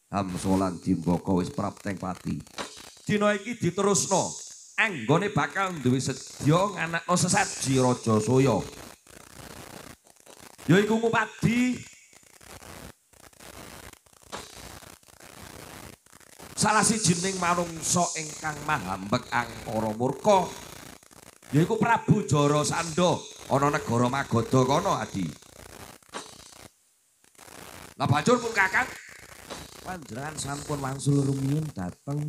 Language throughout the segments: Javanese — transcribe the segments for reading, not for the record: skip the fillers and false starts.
Hamsolan Jimbaka wis prapteng pati. Dina iki diterusno, anggone bakal duwe sedya nganakno sesaji Raja Soya. Yaiku Ngupadi salah sijining manungsa ingkang mahambek angkara murka. Yaiku Prabu Jarasandha ana negara Magadha kono, Adi. Lah banjur pun Kakang panjenengan sampun wangsul rumiyin dhateng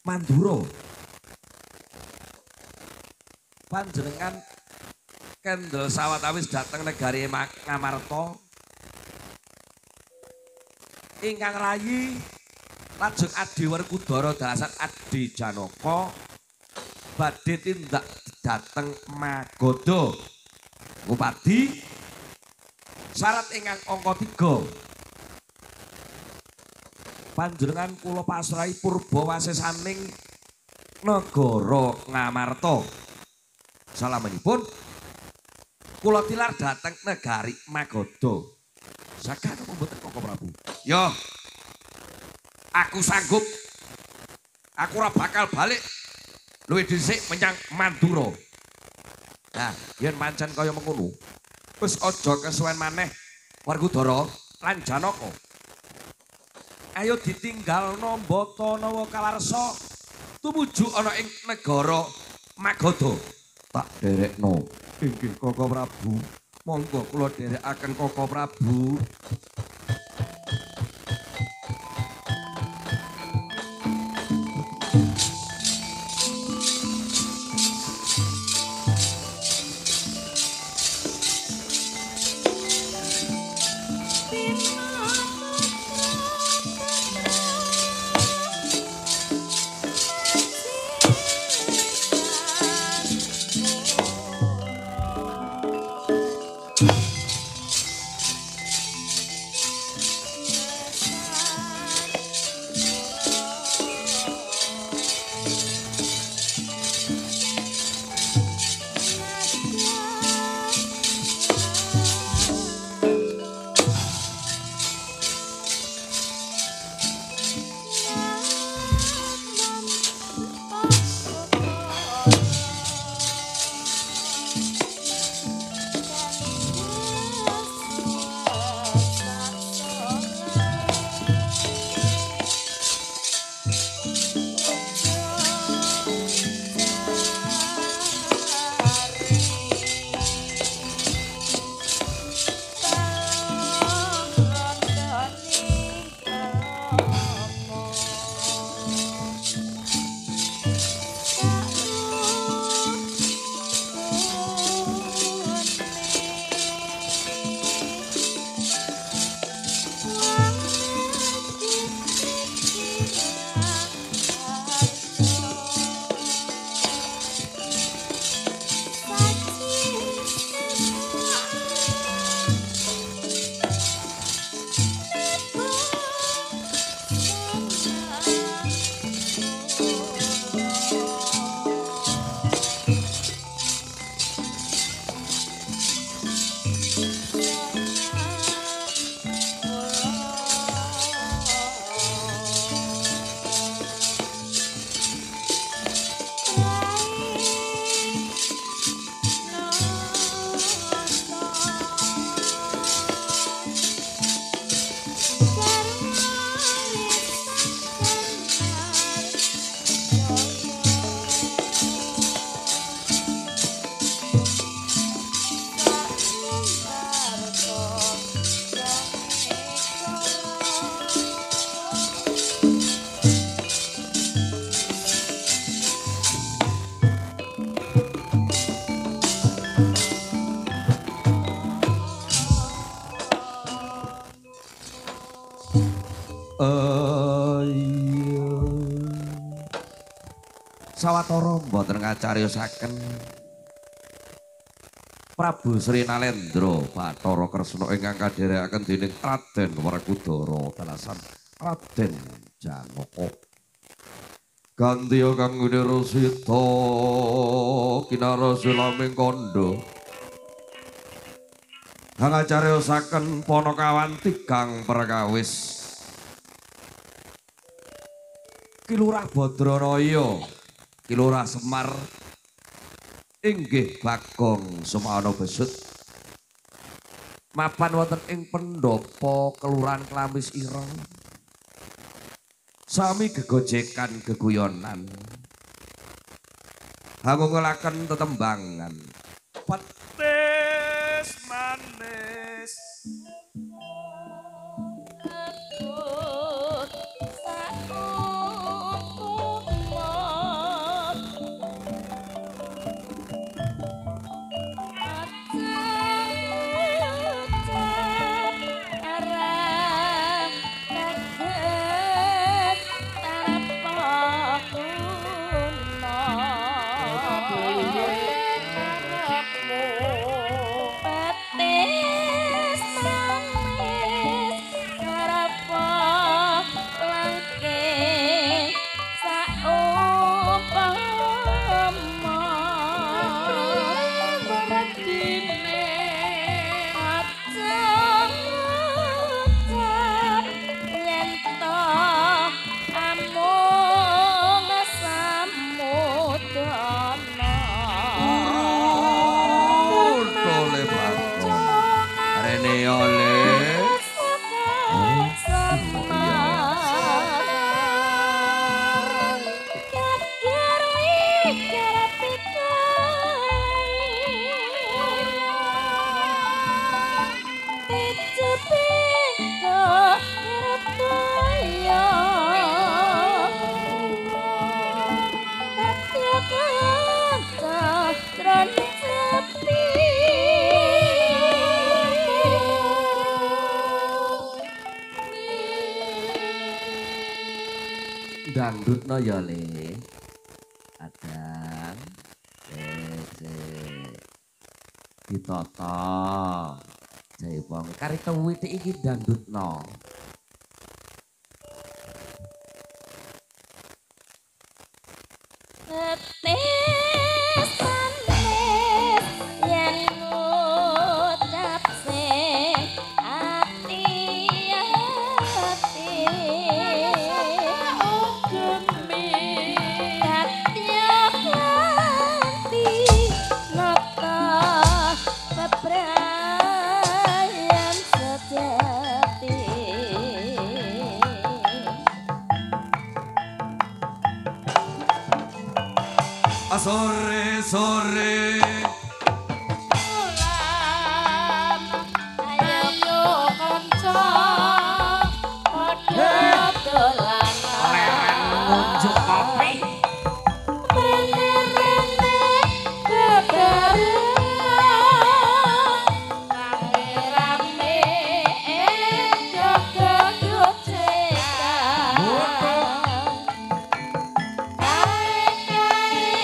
Mandura. Panjenengan kendel sawetawis dhateng negari Ngamarta ingkang rayi lajeng Adi Werkudara dasan Adi Janaka badhe tindak dhateng Magadha. Ngupadi syarat ingkang angka 3. Panjenengan kula pasrahi purba wasesaning negara Ngamarta. Salamanipun kula tilar dhateng negari Magadha. Saged napa mboten Koko Prabu? Yo. Aku sanggup. Aku ora bakal balik luwih dhisik menyang Mandura. Nah, yen pancen kaya mengkono, wis aja kesuwen maneh Werkudara lan Janaka. Ayo ditinggalno Mbatanawa Kalarsa tumuju ana ing negara Magadha. Tak derekno. Inggih Koko Prabu. Monggo kula derekaken Koko Prabu. Sawatara mboten ngacariyosaken Prabu Sri Nalendra Bathara Kresna ingkang kadherekaken dening Raden Werkudara kalasan Raden Janaka. Gantiya kang Wirasita kinarasilaming kandha. Ngacariyosaken Panakawan tigang perkawis Kilurah Badranaya, Kilurah Semar, inggih Bagong Semana Besut. Mapan wonten ing pendopo Kelurahan Klamis Ireng. Sami gegojekan geguyonan. Hangungulaken tetembangan. Petis manis. Dangdutno ya Le. Adang. Ditata. Jaipong kari tuwiti iki dangdutno. Sore-sore Ulam ayo kanca padha dolanan leren ngunjuk kopi rene-rene bebarengan rame-rame jaga gocekan kae-kae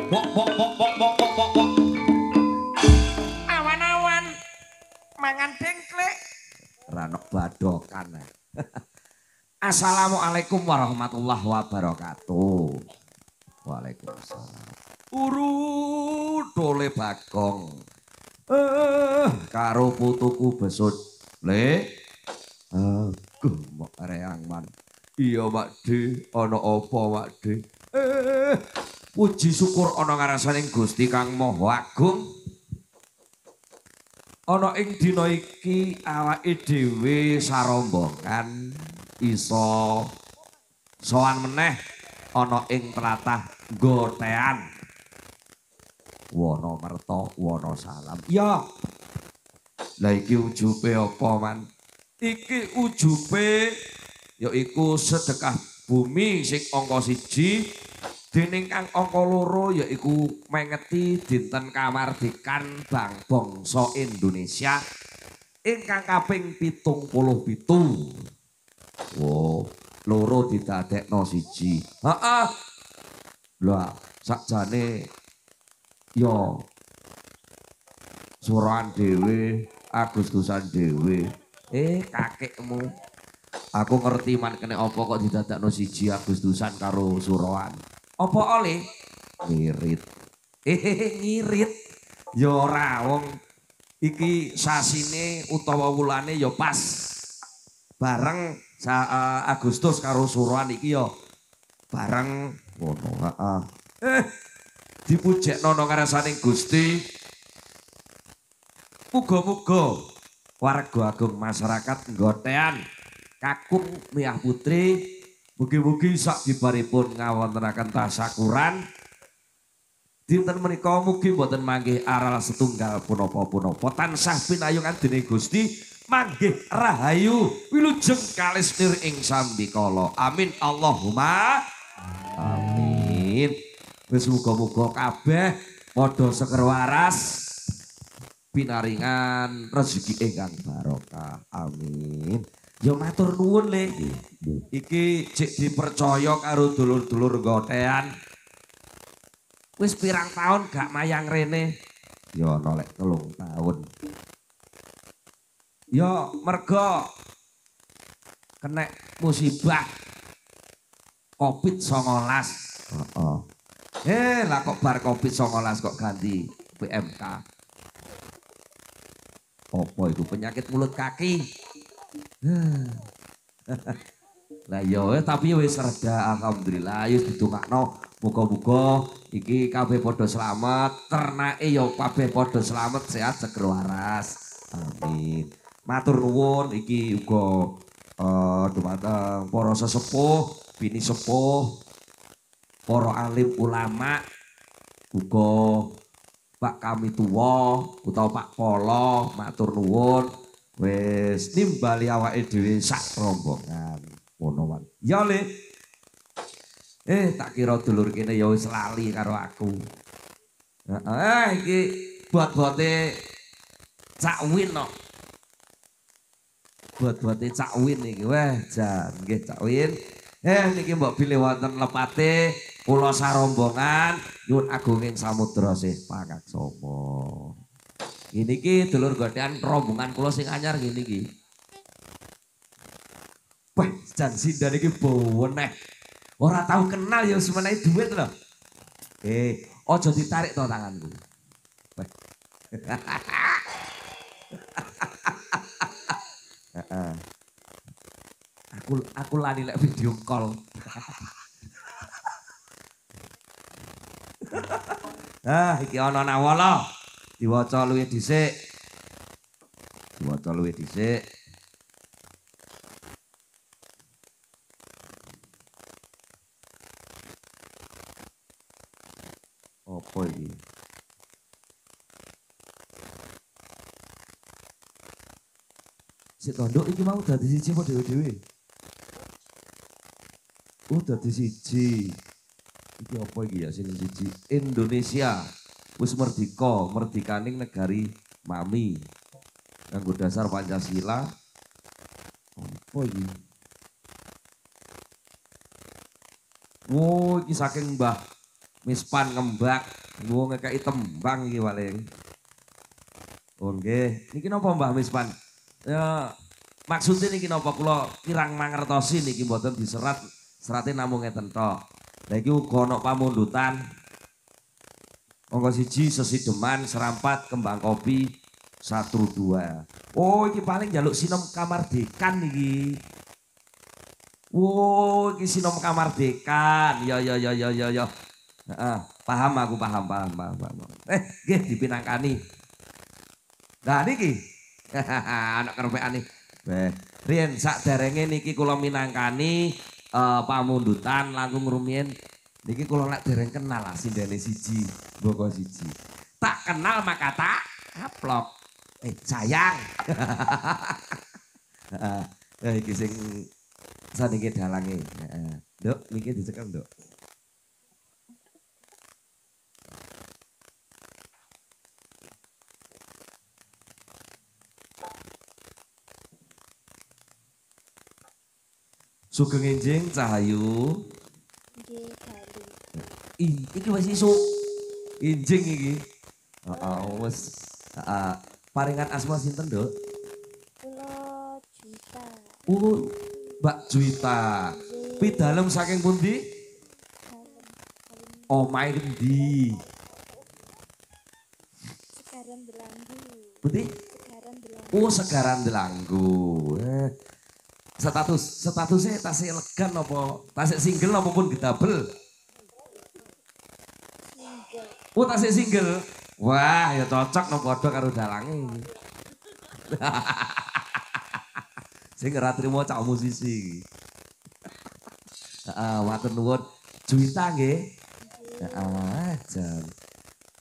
Bok bok bok bok bok bok bok bok. Awan-awan mangan dengklek. Ranok badokan. Assalamualaikum warahmatullahi wabarakatuh. Waalaikumsalam. Uru dole Bagong. Karo putuku besut. Le. Aku mok reang man. Iya Makde, ana apa Makde? Puji syukur ana ngarasaning Gusti Kang Maha Agung. Ana ing dina iki awake dhewe sarombongan iso sowan meneh ana ing tlatah Gotean. Wana merta, wana salam. Ya. Lah iki ujube apa man? Iki ujube yaiku sedekah bumi sing angka 1 dening kang angka 2 yaiku mengeti dinten kamardikan bangsa Indonesia ingkang kaping 77. Wow, 2 didadekno 1. Heeh. Lah sakjane ya Suroan dhewe, Agustusan dhewe. Kakekmu. Aku ngerti man kene apa kok didadakno 1 Agustusan karo Suroan. Apa oleh? Ngirit. Ngirit. Ya ora wong iki sasine utawa wulane ya pas. Bareng Agustus karo Suroan iki ya bareng ngono. Heeh. Dipujekno nang ngarsaning Gusti. Muga-muga warga agung masyarakat Gotean kakung Miyah Putri mugi-mugi sak bibaripun ngawontenaken tasyakuran dinten menika mugi boten manggih aral setunggal punapa-punapa tansah pinayungan dening Gusti manggih rahayu wilujeng kalisnir ing sambikala amin Allahumma amin. Wis muga-muga kabeh padha seger waras pinaringan rezeki ingkang barokah. Amin. Ya matur nuwun Le. Iki cek dipercaya karo dulur-dulur Gotean. Wis pirang tahun gak mayang rene? Ya nolek 3 tahun. Ya merga kena musibah Covid-19. Lah kok bar Covid-19 kok ganti PMK. Apa itu penyakit mulut kaki? Lah ya tapi wis reda alhamdulillah wis didongakno muga-muga iki kabeh padha slamet, ternake ya kabeh padha slamet sehat seger waras. Amin. Matur nuwun iki uga dumateng para sesepuh, bini sepuh, para alim ulama uga Pak kami tuwa utawa Pak Polo matur nuwun wis nimbali awake dhewe sak rombongan ngono wae. Ya Le. Tak kira dulur kene ya wis lali karo aku. Iki bot-bote Cak Win no. Bot-bote Cak Win iki. Wah, jan nggih Cak Win. Niki mbok bilih wonten lepate kula sarombongan nyuwun agunging samudra sih pangaksama. Ini ki dulur Gotean rombongan kula sing anyar ngene iki. Wah, jan sindan iki boweneh. Ora tau kenal ya semenehi duit lho. Aja ditarik to tanganku. Aku lali lek video call. Iki ana nawala. Diwaca luwih dhisik. Diwaca luwih dhisik. Apa iki? Sik tondok iki mau dadi siji apa dhewe-dhewe? Dadi siji. Iki apa iki ya sing siji? Indonesia wis merdika, merdikaning negari mami. Nganggo dasar Pancasila. Apa iki? Iki saking Mbah Mispan ngembak, wong ngekeki tembang iki paling. Oh nggih, niki napa Mbah Mispan? Ya maksudnya niki napa kula kirang mangertosi niki mboten diserat, serate namung ngeten tok. Lah iki uga ana pamundutan. Monggo siji sesideman, serampat, kembang kopi, satu dua. Oh iki paling njaluk sinom kamardikan iki. Oh iki sinom kamardikan. Ya. Heeh, paham aku paham. Nggih dipinangkani. Nah niki anak kerpekan nih. Riyen sakderenge niki kula minangkani pamundutan langkung rumiyin niki kula lek dereng kenal sindene siji, mboko siji. Tak kenal maka tak aplok. Sayang. Heeh. Iki sing saniki dalange. Heeh. Nduk niki dicekel, Nduk. Sugeng enjing Cahayu. Nggih, dalu. Iki wis isuk. Enjing iki. Heeh, wis paringan asma sinten, Nduk? Kula Juwita. Oh, Mbak Juwita. Pidalem saking pundi? Omahe endi? Segaran Delanggu. Pundi? Segaran Delanggu. Oh, Segaran Delanggu. Statusnya tasih elegan apa? Tasih single apa pun gedabel? Single. Oh, tasih single. Wah, ya cocok no padha karo dalange iki. Sing ora trimo cak musisi iki. Heeh, matur nuwun. Juwita nggih. Heeh, jan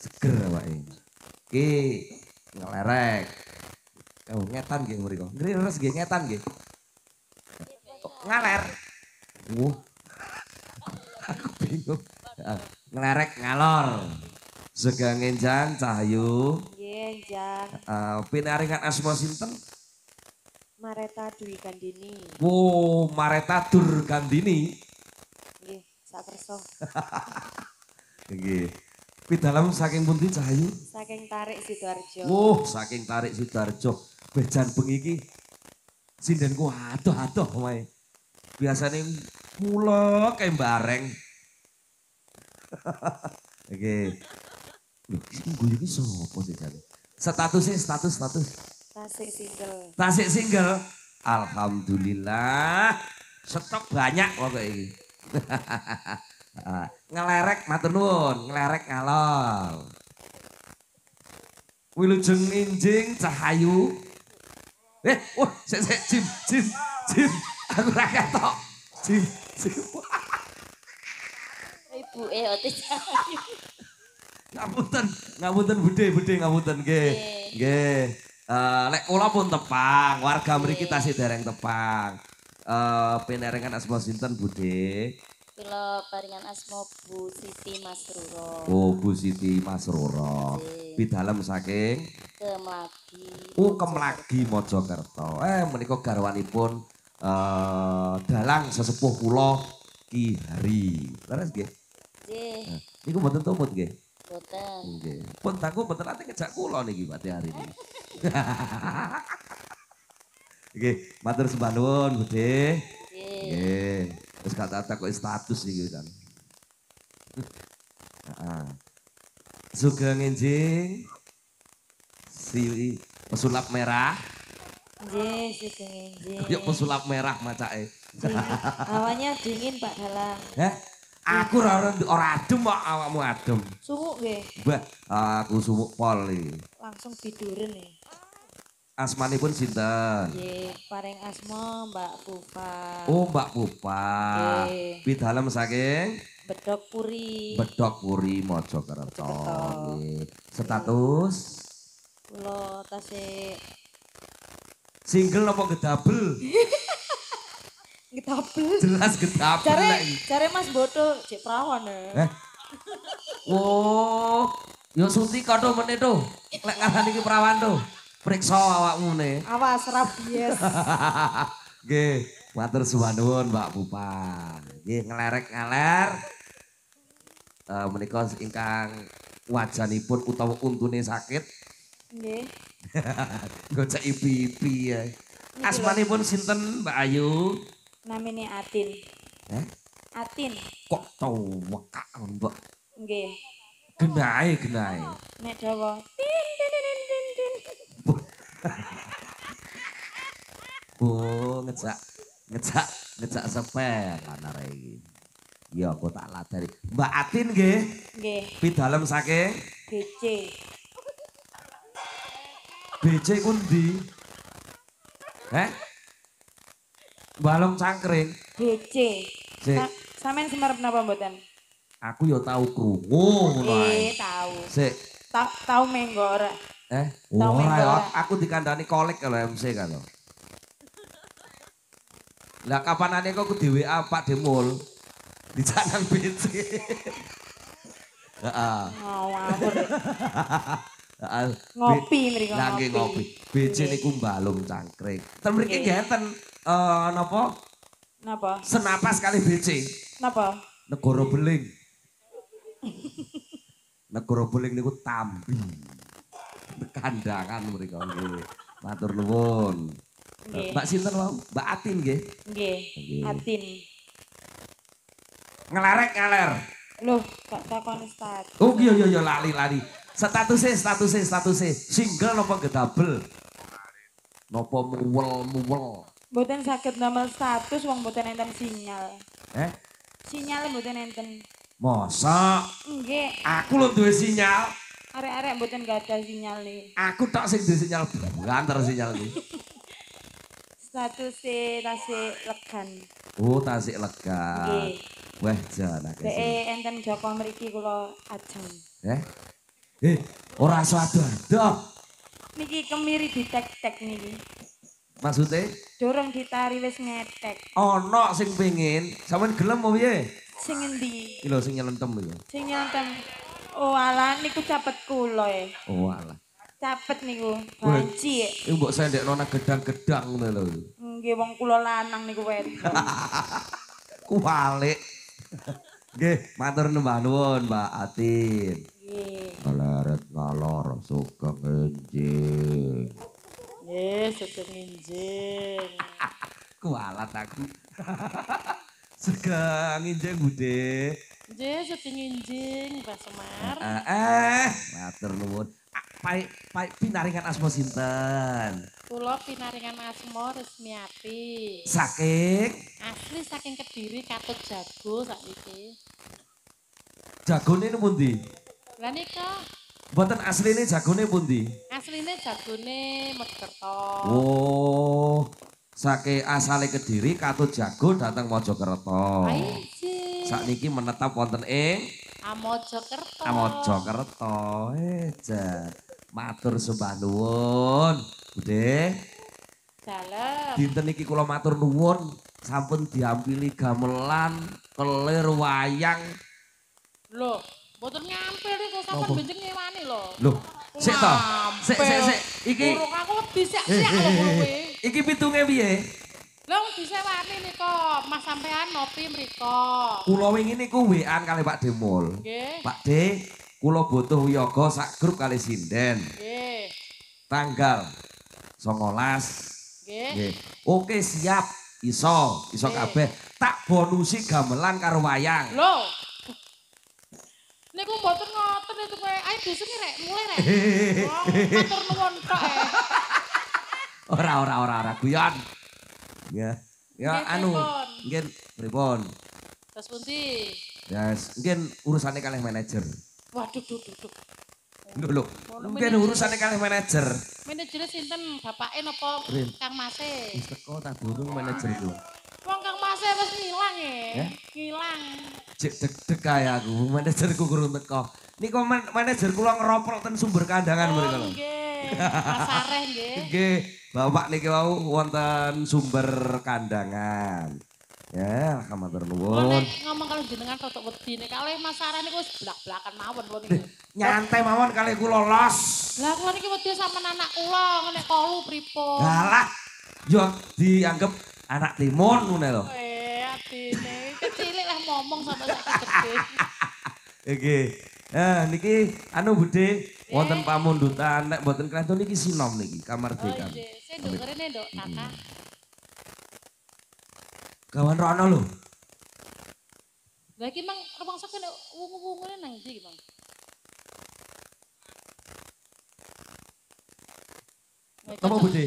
seger awake. Iki ngelerek. Oh, ngetan nggih mriko. Ngrires nggih ngetan nggih. Ngaler. Aku bingung. Ngelerek ngalor. Segang enjang Cahayu. Nggih, Jang. Pinaringan asma sinten? Mareta Dwi Kandini. Oh, Mareta Dur Gandini. Nggih, sakersa. Nggih. Pidalem saking pundi Cahayu? Saking Tarik Sidoarjo. Oh, saking Tarik Sidoarjo. Bejan bengi iki sindenku adoh-adoh wae. Biasane mulek kae bareng. Nggih. Lho, iki guyu iki sapa sih jane? Status. Tasik single. Tasik single. Alhamdulillah. Stok banyak pokoknya iki. Ngelerek matur nuwun, ngelerek ngalor. Wilujeng enjing Cahayu. Wah, sik Jim. Aku ra ketok. Jim. Ibuke Otis Cahayu. Ngapunten Bude ngapunten nggih. Nggih. Lek kula pun tepang, warga mriki tasih dereng tepang. Pinaringan asma sinten Bude? Kula paringan asma Bu Siti Masruro. Oh, Bu Siti Masruro. Pidalem saking Kemlagi. Oh, Kemlagi Mojokerto. Menika garwanipun dalang sesepuh kula Ki Hari. Leres nggih? Nggih. Niku mboten tumut nggih? Boten. Nggih. Pun tangku mboten ate ngejak kula niki Pati Hari ini. Nggih, matur sembah nuwun Bude. Nggih. Terus kata-kata kok status iki kan. Heeh. Sugeng enjing si pesulap merah. Nggih, sugeng enjing. Yuk pesulap merah macake. Hawanya dingin Pak Dalang. Aku ora adem kok awakmu adem. Sumuk nggih. Mbah, aku sumuk pol iki. Langsung biduren nih. Asmanipun sinten? Nggih, paring asma Mbak Pupa. Oh, Mbak Pupa. Nggih. Pidalem saking Bedok Puri. Bedok Puri Mojokerto. Nggih. Status Kula tasih single apa gedabel? ngetabel. Jelas gedabel lek iki. Jare Mas Boto cek perawan ya. Oh, yo Suti kono meneh to. Lek ngarani iki perawan to. Priksa awakmu ne. Awas rabies. Nggih, matur. Matur suwun Mbak Pupa. Nggih ngelerek ngaler. menika ingkang wajanipun utawa untune sakit Nggih. gocek ipi-ipi ya. Asmanipun sinten Mbak Ayu? Namine Atin. Eh? Atin. Kok tau wekak Mbak? Nggih. Genahe. Nek dawa tin tin tin tin tin. Oh, ngejak sepel anare iki. Ya aku tak ladari. Mbak Atin nggih. Nggih. Pidalem saking BC. BC ku ndi? Balong cangkring. BC. Sik. Sampeyan semerep napa mboten? Aku ya tau krungu ngono ae. Tahu. Sik. Tahu menggo ora? Ora menggo ya, ora? aku dikandani kolek kalau MC kan. Lah kapanane kok di WA Pak Demul dicanang BC. Heeh. Ngawur. Heeh. Ngopi mriko Lah nggih ngopi. BC niku balung cangkring. Ten mriki ngeten napa? Napa? Senapas kali BC. Napa? Negara Beling. Negara Beling niku Tambi. Kandangan mriko nggih. Matur nuwun. Nggih. Mbak sinten wau? Mbak Atin nggih. Nggih. Atin. Ngelerek. Loh, gak takon status. Oh iya lali. Statusnya single napa gedabel? Napa muwel. Mboten saged damel status wong mboten enten sinyal. Sinyal mboten enten. Masa? Nggih. Aku lho duwe sinyal. Arek-arek mboten gadah sinyal nih. Aku tok sing duwe sinyal banter sinyal iki. Statusé tasih legan. Oh, tasik lega. Nggih. Wah, janake. Enten Joko mriki kula ajeng. Ora iso ado-ado. Niki kemiri ditek-tek niki. Maksudnya? Dorong ditari wis ngetek. Ono sing pengen, sampean gelem apa piye? Sing endi? Iki lho sing nyelentem iki. Sing nyontem. Oh alah niku capet kula ya. Oh alah. Capet niku, banci. Iku mbok sendekno nang gedang-gedang ngono lho. Nggih wong kula lanang niku wedok. Kuwalik. Nggih, matur nuwun Mbak Atin. Nggih. Kaleret ngalor sugeng enjing. Nggih, sugeng enjing. Kualat aku. Sugeng enjing Bude. Nggih, sugeng enjing Mbak Semar. Matur nuwun. Pai pinaringan asma sinten? Kula pinaringan asma Resmiati. Saking Asli saking Kediri Katut Jago sakniki. Jagone pundi? Lah nika Mboten asline jagone pundi? asline jagone Mojokerto. Oh, saking asale Kediri Katut Jago dateng Mojokerto. Aiji. Sakniki menetap wonten ing Mojokerto. Mojokerto. Jan. Matur sembah nuwun. Bude. Dalem. Dinten iki kula matur nuwun sampun diampili gamelan, kelir wayang. Loh, mboten nyampil iki sampean benjing ngewani lho. Loh, sik to. Sik. Iki Burung aku lebih siak-siak lho kuwi. iki pitunge piye? Lah disewani nika Mas sampean nopi mriko. Kula wingi niku WA-an kali Pak Demul. Nggih. Pak De, kula butuh wiyaga sak grup kali sinden. Nggih. Tanggal 19. Nggih. Nggih. Oke, siap. Iso kabeh. Tak bonusi gamelan karo wayang. Lho. Niku mboten ngoten itu kowe. Ayo besok rek, mulai rek. Matur nuwun tok e. Ora guyon. Ya. Ya Nggih, anu, pripun? nggih pripun? Terus pundi? Yes, mungkin urusannya kalih manajer. Waduh, duh. Lho, mungkin urusannya kalih manajer. Manajer sinten? Bapake napa Rin. Kang Mase? Wis teko ta durung manajerku. Wong Kang Mase wis ngilang Ya? Ngilang. Cek deg-deg kae aku, manajerku kurang teko. Niku manajer kula ngeroprok ten sumber kandangan mriko lho. Nggih. Mas Areh nggih. Nggih, Bapak niki wau wonten sumber kandangan. Ya, matur Kula nuwun. nek ngomong kalau jenengan totok wedi nek kalih Mas Areh niku wis blak-blakan mawon kula niki. Nyantai mawon kali kula los. Lah kula niki wedi sampean anak kula nek kolu pripun? Halah, yo dianggap anak timun ngono lho. Adine kecilik lah ngomong sampai saiki gede. Oke. Niki anu Bude wonten pamundutan nek mboten krento niki sinom niki kamardikan. Oh iya, saya nduk ngrene nduk Kakak. Kawan rono lho. Lah iki mang rumangsa kene wungu-wungune nang ndi iki, Bang? Napa Bude?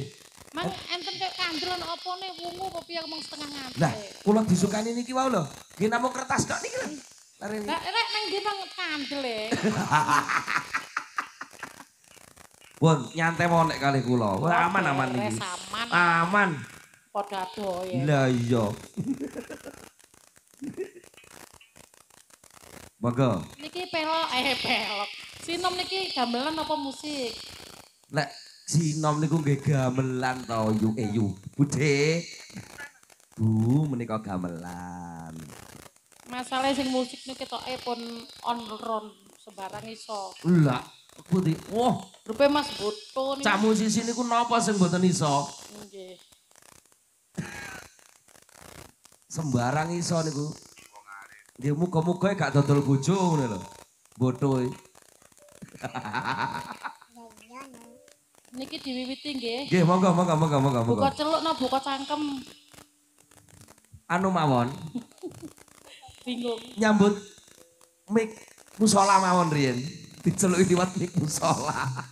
Mang enten kaya kandel ana opone wungu apa piye mang setengah nganti. Lah, kula disukani niki wau lho. Nggih namung kertas tok niki lho. Lah rek nang ndi Bang kandel e? Won, nyantai mau nek kali kula. Wah, aman niki. Aman. Padha adoh ya. Lah iya. Monggo. Niki pelok. Sinom niki gamelan apa musik? Nek sinom niku nggih gamelan to yu. Bude. Bu menika gamelan. Masalah sing musik niku ketoke pun on sembarang iso. Lah, putih. Wah, rupe Mas Boto niku. Cak musisi niku napa sing mboten iso? Nggih. Sembarang iso niku. Nggih muga-muga gak dodol bojo ngono lho. Boto. Niki diwiwiti nggih. Nggih, monggo. Buka celuk no buka cangkem. Anu mawon. Bingung. Nyambut mik musala mawon riyen. Diceluki liwat mik musala.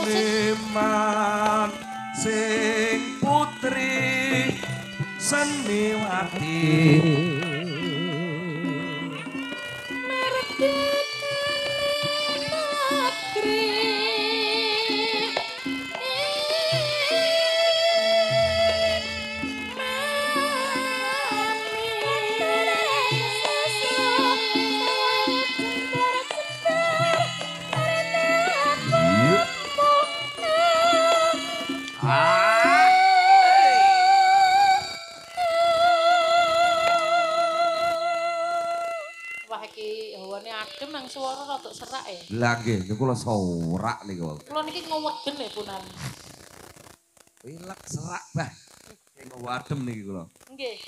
Seniman sing putri seniwati adem nang suara rada serak ya. Lah nggih, niku kula sorak niku. Kula niki ngeweden ya punan. Pilek serak bah. Niku adem niki kula. Nggih.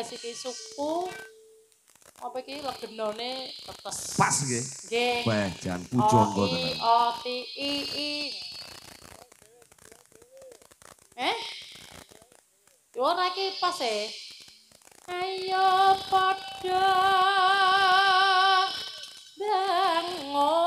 Iki suku apa iki legenone tetes. Pas nggih. Nggih. Wah, jan pujo engko tenan. O-T-I-I. Ora iki pas e. Ayo padha bangun.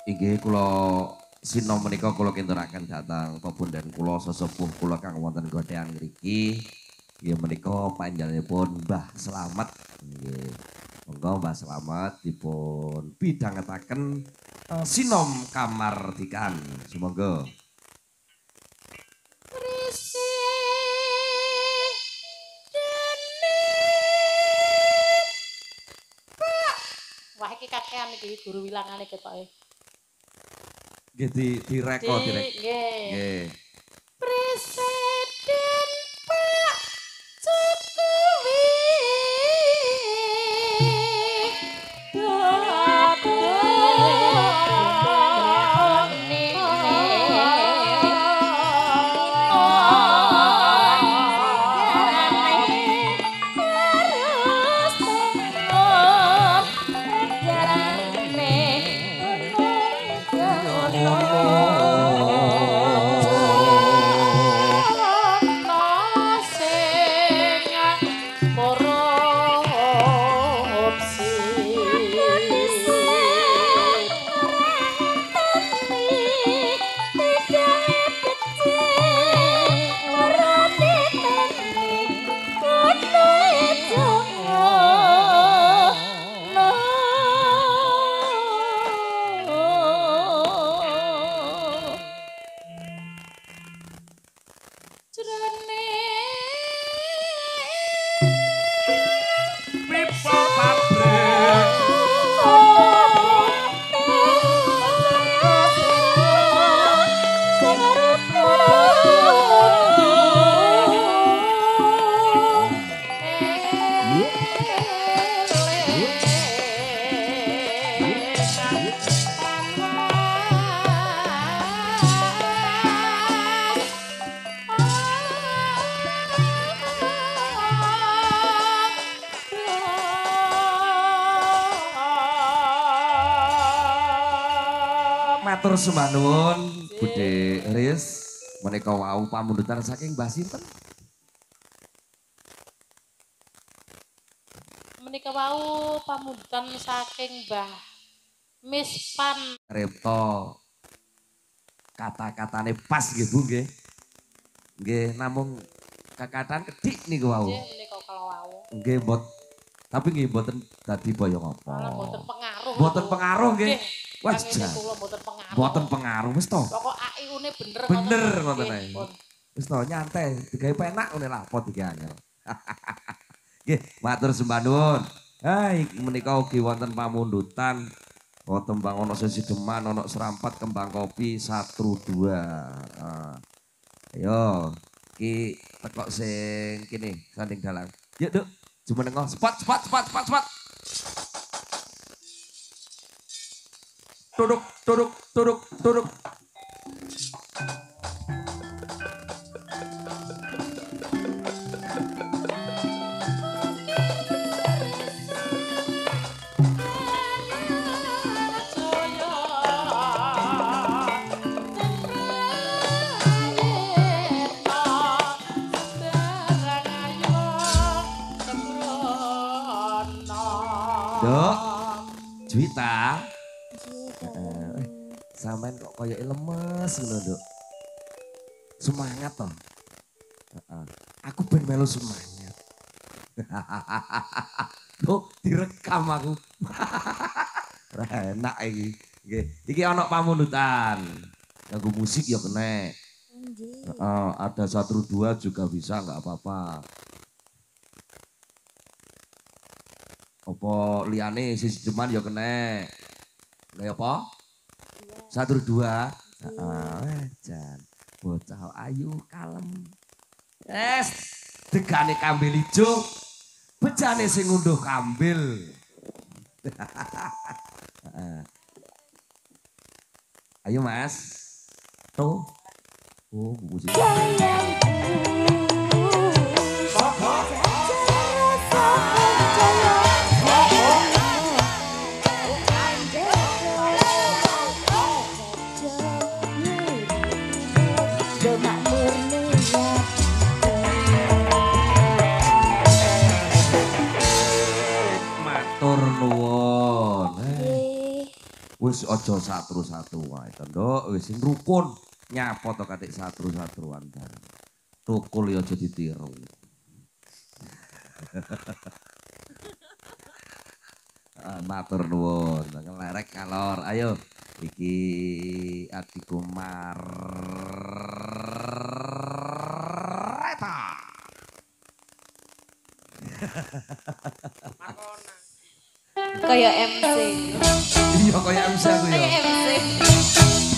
Inggih kula sinom menika kula kinturaken dhateng pepundhen kula sesepuh kula kang wonten godhean mriki. Inggih menika panjenenganipun Mbah Slamet. Nggih. Monggo Mbah Slamet dipun bidhangetaken sinom kamardikan. Sumangga. Wah iki kakean iki guru wilangane ketoke. Nggih direko direk. Nggih. Presiden Pak Jokowi Matur sembah nuwun Budhe Riz menika wau pamundutan saking Mbah sinten? Menika wau pamundutan saking Mbah Mispan Repto. Kata-katane pas nggih Bu nggih. Nggih namung kakatan kedik niku wau. Nggih menika kalau wau. Nggih tapi nggih mboten dadi boyong apa. Malah mboten pengaruh. Mboten pengaruh nggih. Wes jan. Mboten pengaruh. Mboten pengaruh wis to. Pokok AIU-ne bener Bener ngoten ae. Nggih, Wis to nyantai digawe penak ngene lapot iki angel. Nggih, matur sembah nuwun. Hai menika ugi wonten pamundutan tembang ana sesideman ana serampat kembang kopi 1 2. Ayo iki tekok sing kene sanding dalan. Yuk Duk, jumenengo spot. Turuk. Duk, Juwita. Sampeyan kok kaya lemes ngono, Duk. Semangat toh. Aku ben melu semangat. Loh, direkam aku. Enak iki. Nggih, iki ana pamundutan. Lagu musik ya kena. Ada 1 2 juga bisa enggak apa-apa. Apa liyane sisi jeman ya kena. Lha apa? 1 2. Heeh, jan. Bocah ayu kalem. Degane kambil ijo. Bejane sing ngunduh kambil. Ayo Mas. Tuh. Oh, musik. Wis aja satru-satru wae to, Nduk. Wis sing rukun nyapa to katik satru-satruan bareng. Tukul ya aja ditiru. Matur nuwun, ngelerek kalor. Ayo iki adikku Mareta. Kayak MC. Iya kayak MC aku ya. Kayak MC.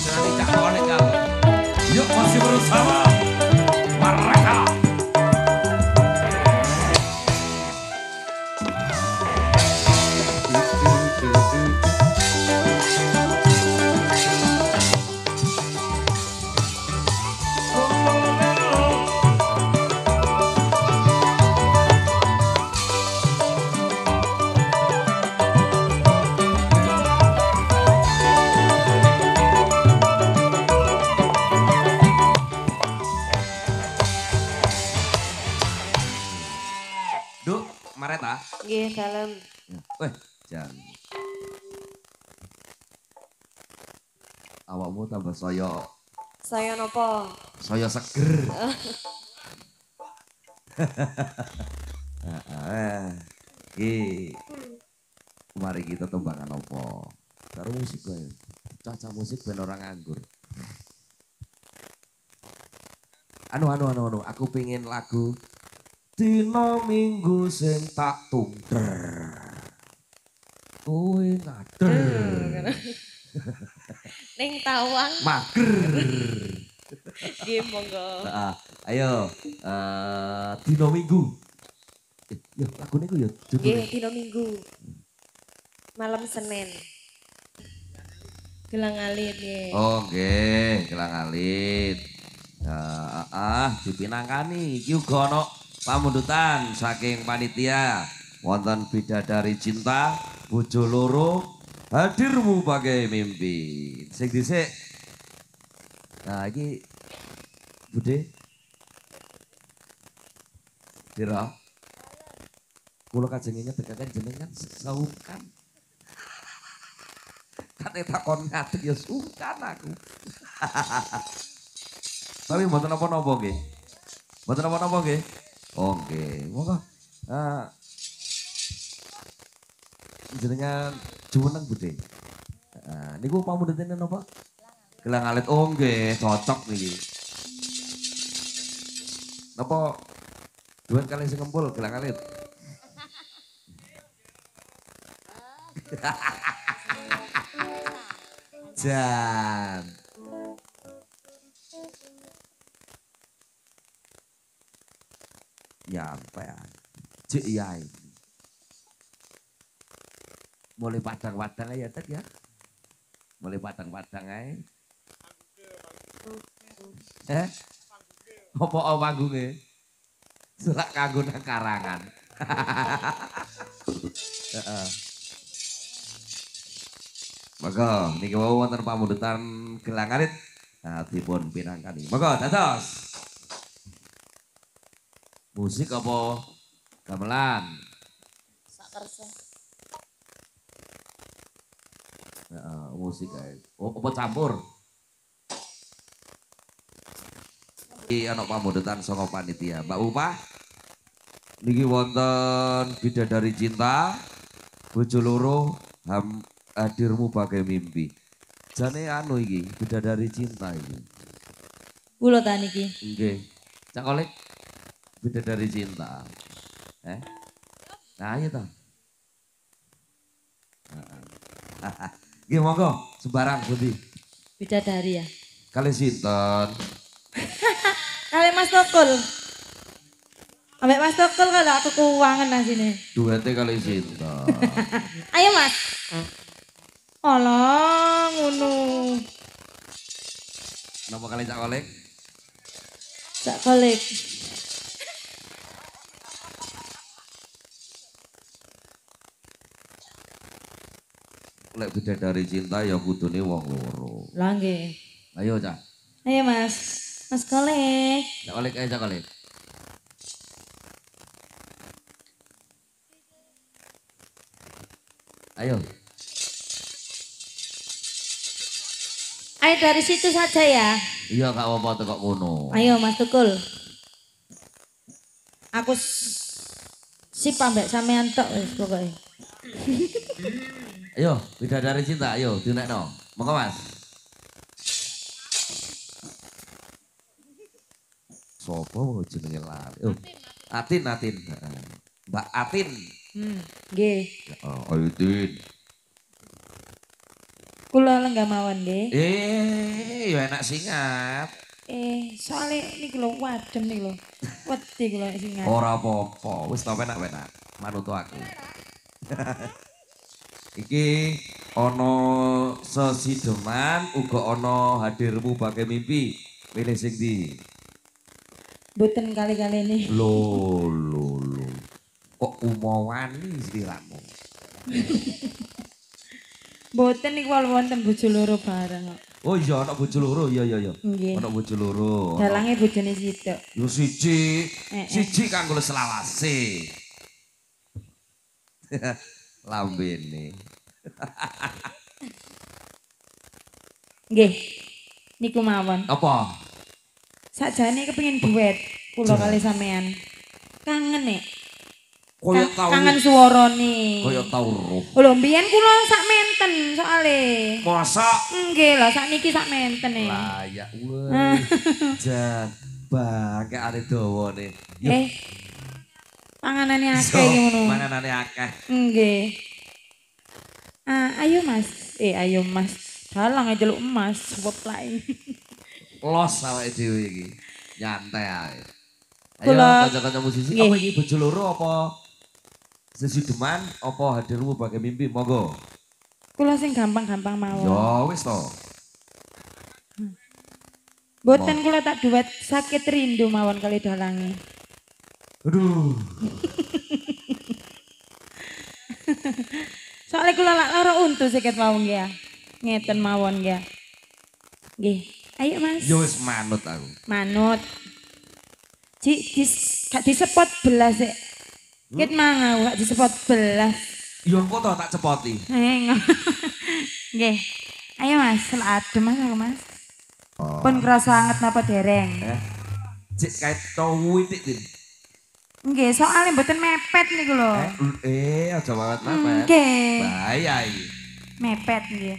Jangan cak konek kamu. Yuk masih bersama Mareta. Duk, Mareta. Nggih, dalem. Weh, jan. Awakmu tambah Saya nopo? saya seger. Mari kita tembangan apa? Karo musik kowe. Caca musik ben orang nganggur. Anu, aku pengen lagu Dino Minggu sing tak tungder. Kowe ngader. Ning tawang. Mager. Nggih, monggo. Ayo, Dino Minggu. Ya lagu niku ya judulnya. Nggih, dina Minggu. Malam Senin. Gelang alit nggih. Oh nggih, Gelang Alit. Dipinangkani iki uga ana pamundutan saking panitia wonten Bidadari Cinta, Bojo Loro, Hadirmu Bagai Mimpi. Sing dhisik. Nah iki Bude. Dira. Kula kajengnya tekakan jenengan sungkan. Kate takon ngadeg ya sungkan aku. Tapi mboten napa-napa nggih. Mboten napa-napa nggih. Oh nggih. Monggo. Jenengan jumeneng Bude. Niku pamundutane napa? Gelang Alit. Oh nggih, cocok niki. Napa duan kali sing ngempul Gelang Alit? Jan. Nyampe. Cik Yai. Mulai padang-padang aja tek ya. Mulai padang-padang aja. Apa panggungnya? Selak kanggo nang karangan. Maka niki wau wonten pamundutan Gelang Alit dipun pinangkani. Maka dados. Musik apa gamelan? Sak kersa. Musik ae. Oh, apa campur? Iki ana pamundutan saka panitia. Mbak Upah. Niki wonten Bidadari Cinta, Bojo Loro, Hadirmu Bagai Mimpi. Jane anu iki, Bidadari Cinta iki. Kula ta niki. Nggih. Cak Kolek Bidadari Cinta. Nah, iya ta. Nggih monggo sembarang pundi. Bidadari ya. Kali sinten? Kali Mas Tokul. Ambek Mas Tokul kalau aku keuangan nang sini. Duete kali sinten. Ayo Mas. Alah ngono. Napa kali Cak Kolek? Cak Kolek. Lek Bidadari Cinta ya kudune wong loro. Lah nggih. Ayo Cak. Ayo Mas. Mas Kolek. Cak Kolek ayo Cak Kolek. Ayo. Ayo dari situ saja ya. Iya gak apa-apa tekok kono. Ayo Mas Tukul. Aku sip ambek sampean tok wis pokoke. Ayo, bidadari cinta, ayo dinekno. Monggo Mas. Sopo jenenge lali? Oh, Atin. Mbak Atin. Nggih. Oh, ayo Tin. Kula lenggah mawon nggih. Ya enak singat. Soalnya niki lho wadem niki lho. Wedi kula singat. Ora apa-apa, wis tau penak-penak. Manut aku. Iki ana sesideman uga ana hadirmu bagai mimpi. Pilih sing ndi? Mboten kali-kali ini. Lho. Kok umawani sliramu? Mboten niku wonten bojo loro bareng kok. Oh iya ana bojo loro, iya. Nggih. Ana bojo loro. Dalange bojone sitok. Yo siji. Eh. Siji kanggo selawase. Lambene. Nggih. Niku mawon. Apa? Sakjane kepengin duet kula kali sampean. Kangen nek. Kaya tau Kangen suarane. kaya tau roh. Lho mbiyen kula sak menten soale. Masa Nggih lah sakniki sak menten e. layak weh. Jan bangke are dawane. Yo Panganane akeh iki ngono. manganane akeh. Nggih. Ayo Mas. Dalang njeluk emas weplake. Los awake dhewe iki. Nyantai ae. Ayo Kula- kanca-kanca musisi, Nggih. apa iki bojo loro apa sesideman apa hadirmu bagai mimpi monggo. Kula sing gampang-gampang mawon. Ya wis to. Mboten kula tak duet sakit rindu mawon kali dalange. Aduh. Soalnya kula lak lara untu sikit mawon ya. Ngeten mawon ya. Nggih. Ayo Mas. Ya wis manut aku. Manut. Gak disepot belas sik. Ket mangau gak disepot belas. Ya engko to tak cepoti. Nggih. Ayo Mas, adem Mas aku Mas. Pun kerasa anget napa dereng. Cek kait witik Tin. Nggih, soalnya mboten mepet niku lho. Aja banget mepet. Nggih. Bahaya iki. Mepet nggih.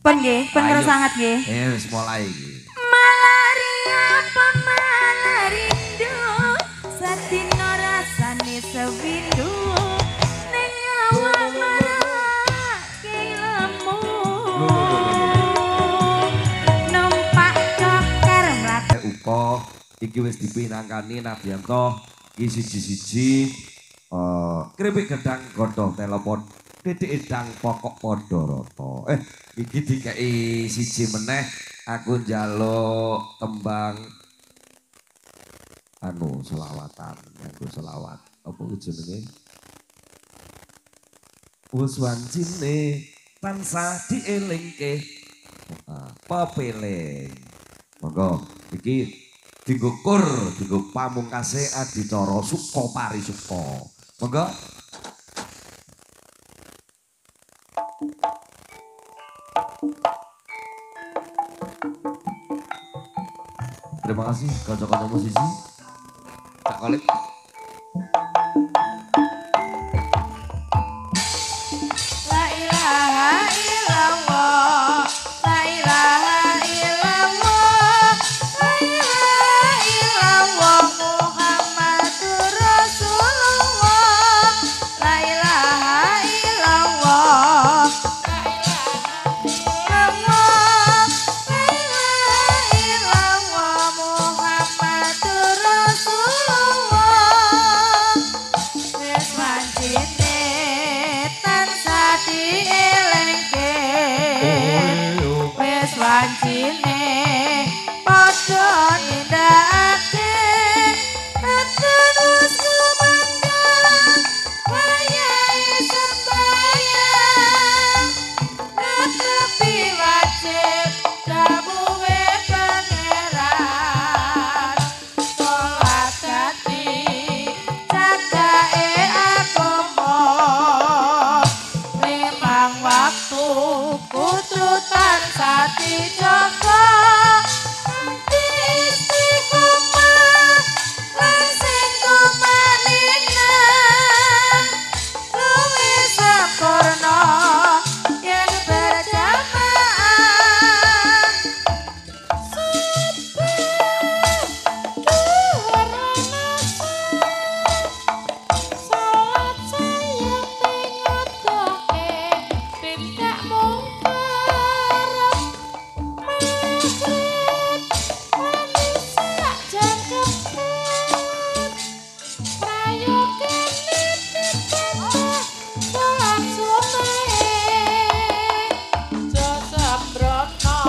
Pun nggih, pun Ayo. kerasa anget nggih. Wis mulai iki. Malari apa malarindu Satino rasane sewindu Neng awak marake lemu Numpak cokar mlaku Uko iki wis dipinangkani Nadianto iki siji-siji keripik gedang godhong telepon titik edang pokok padha rata. Iki dikei siji meneh aku njaluk tembang selawatan, aku selawat. Apa ku jenenge? Wes wancine tansah dielingke. Pepeling. Monggo iki dienggo pamungkase adicara suka parisuka. Monggo. Terima kasih kanca-kanca musisi. Kak Kolek. La ilaha illallah La ilaha illallah La ilaha illallah Muhammadur Rasulullah La ilaha illallah La ilaha illallah Muhammadur Rasulullah Wis wancine tansah dielingke Wis wancine padha nindakake Akan wis kumandhang wayahe sembahyang Netepi wajib dawuhe pangeran Sholat dadi candake agama limang dijaga nganti istiqomah lan sing kumanina luwih sempurna yen berjamaah salat saya tingodoke tindak mungkar maghrib manusia jangkepet prayoga nitipatah salat sumehe jasa brono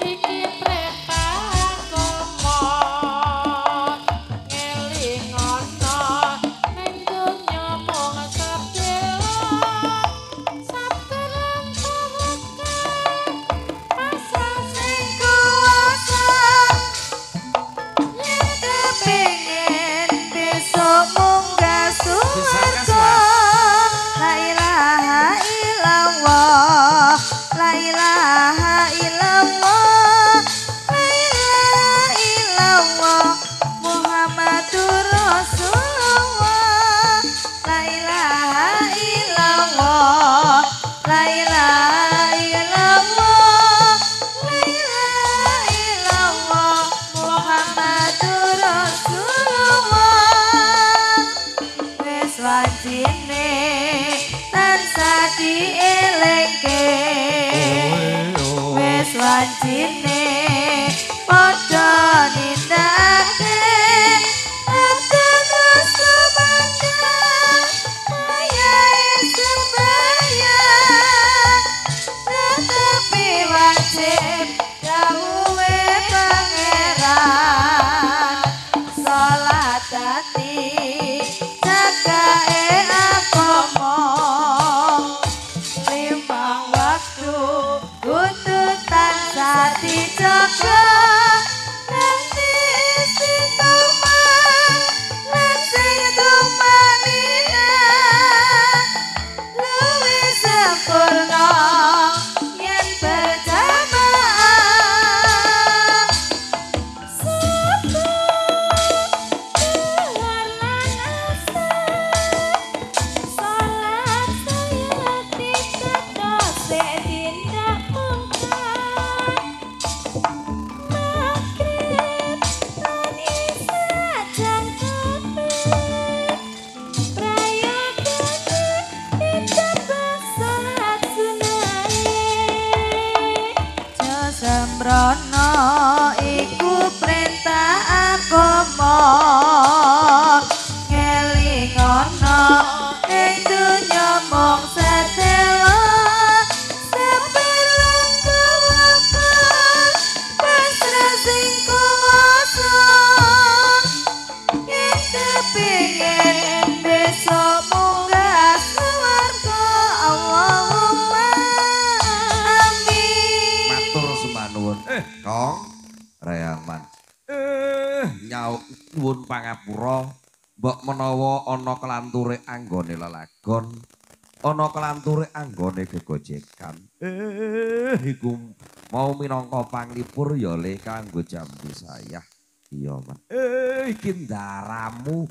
iki perintah agama ngelingono ning donya mung sedhela sabaran tawakal asa sing kuwasa yen kepengin besok munggah swarga la ilaha illallah la ilaha illallah la ilaha illallah Muhammadur Rasulullah la ilaha illallah la ilaha illallah la ilaha illallah Muhammadur Rasulullah wis wajine tansah dielingke wis wajine padha nindakake aturan sembahyang ayahe sembahyang tetapi wajib dawuhe pangeran salat dadi jagae agama limang waktu kudu tansah dijaga nanti istiqomah lan sing tumanina luwih sempurna yen berjamaah sabar Tuhan lan asar salat saya tidak dosa tindak mungkar maghrib lan isya jangkepet prayogane ditambah salat sunahe sembrono iku perintah agama ngelingono ing donya mung sedhela sabaran tawakal pasrah sing kuwasa yen kepengin besok munggah swarga Allahumma amin Matur sembah nuwun. Kong Reaman. Nyuwun pangapura mbok menawa ana kelanture anggone lelagon, ana kelanture anggone gegojekan. Iku mau minangka panglipur ya le kanggo jambu saya. Iya, Man. Iki daramu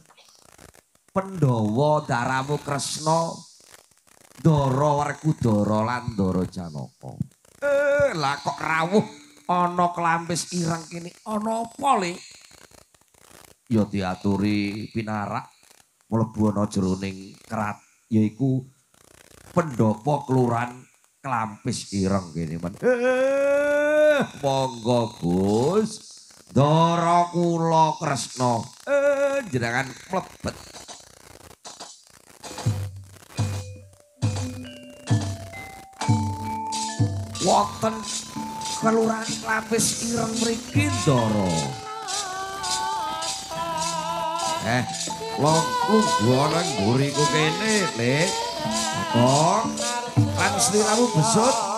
Pandhawa, daramu Kresna, Ndara Werkudara lan Ndara Janaka. Lah kok rawuh ana kelampis ireng kene ana apa le? Ya diaturi pinarak mlebu ana jroning kerat yaiku pendopo kelurahan kelampis ireng kene men. Monggo Gus. Ndara kula Kresna. Jenengan mlebet. Wonten kelurahan Kelampis ireng mriki Ndara. Lungguh ana mburiku kene, Lek. Kok lan sliramu besut.